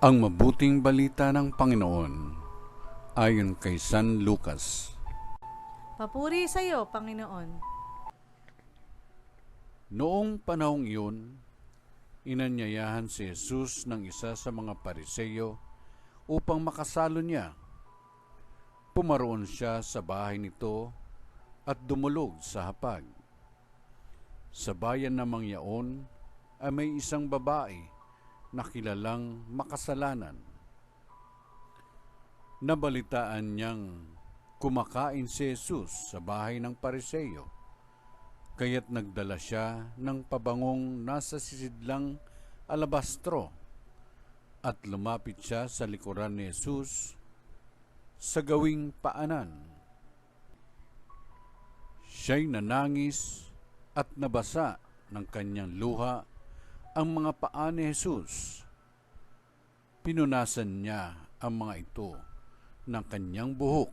Ang mabuting balita ng Panginoon ayon kay San Lucas. Papuri sa iyo, Panginoon. Noong panahong iyon, inanyayahan si Jesus ng isa sa mga Pariseyo upang makasalo niya. Pumaroon siya sa bahay nito at dumulog sa hapag. Sa bayan namang yaon ay may isang babae na kilalang makasalanan. Nabalitaan niyang kumakain si Jesus sa bahay ng Pariseyo, kaya't nagdala siya ng pabangong nasa sisidlang alabastro at lumapit siya sa likuran ni Jesus sa gawing paanan. Siya'y nanangis at nabasa ng kanyang luha ang mga paa ni Jesus. Pinunasan niya ang mga ito ng kanyang buhok,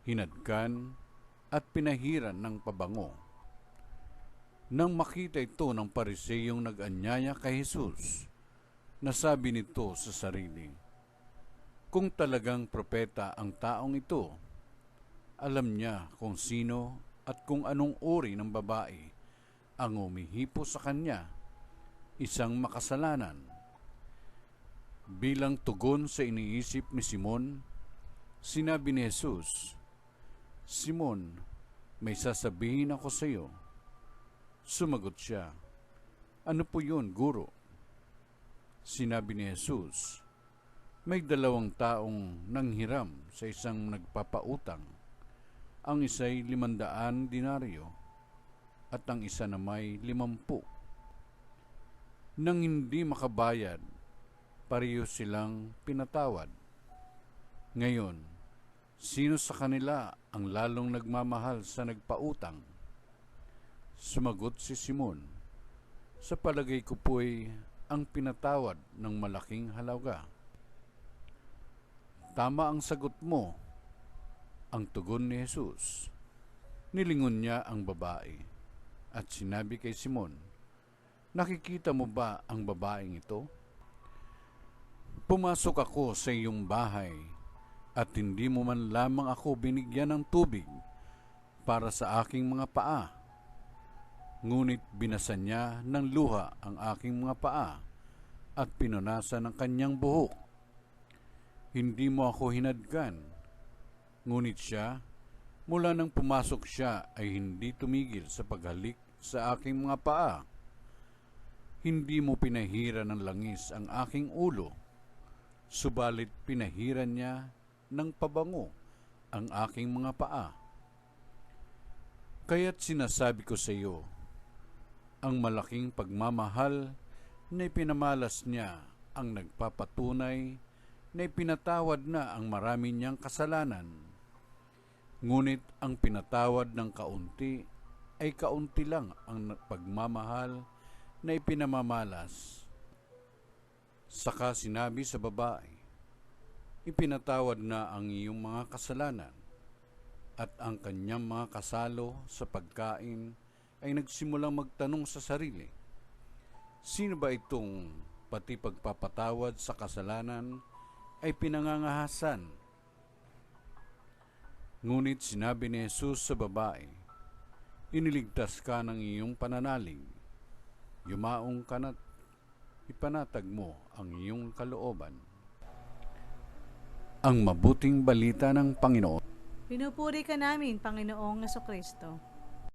hinadkan at pinahiran ng pabango. Nang makita ito ng Pariseyong nag-anyaya kay Jesus, nasabi nito sa sarili, kung talagang propeta ang taong ito, alam niya kung sino at kung anong uri ng babae ang umihipo sa kanya, isang makasalanan. Bilang tugon sa iniisip ni Simon, sinabi ni Jesus, Simon, may sasabihin ako sa iyo. Sumagot siya, ano po yun, Guro? Sinabi ni Jesus, may 2 taong nanghiram sa isang nagpapautang. Ang isa'y 500 denaryo at ang isa na may 50. Nang hindi makabayad, pareho silang pinatawad. Ngayon, sino sa kanila ang lalong nagmamahal sa nagpautang? Sumagot si Simon, sa palagay ko po'y ang pinatawad ng malaking halaga. Tama ang sagot mo, ang tugon ni Jesus. Nilingon niya ang babae at sinabi kay Simon, nakikita mo ba ang babaeng ito? Pumasok ako sa iyong bahay at hindi mo man lamang ako binigyan ng tubig para sa aking mga paa. Ngunit binasan niya ng luha ang aking mga paa at pinunasan ng kanyang buhok. Hindi mo ako hinadkan. Ngunit siya, mula nang pumasok siya ay hindi tumigil sa paghalik sa aking mga paa. Hindi mo pinahiran ng langis ang aking ulo, subalit pinahiran niya ng pabango ang aking mga paa. Kaya't sinasabi ko sa iyo, ang malaking pagmamahal na ipinamalas niya ang nagpapatunay na ipinatawad na ang marami niyang kasalanan. Ngunit ang pinatawad ng kaunti ay kaunti lang ang pagmamahal na ipinamamalas. Saka sinabi sa babae, ipinatawad na ang iyong mga kasalanan, at ang kanyang mga kasalo sa pagkain ay nagsimulang magtanong sa sarili, sino ba itong pati pagpapatawad sa kasalanan ay pinangangahasan? Ngunit sinabi ni Jesus sa babae, iniligtas ka ng iyong pananalig, yumaong ka na't ipanatag mo ang iyong kalooban. Ang mabuting balita ng Panginoon. Pinupuri ka namin, Panginoong Jesucristo.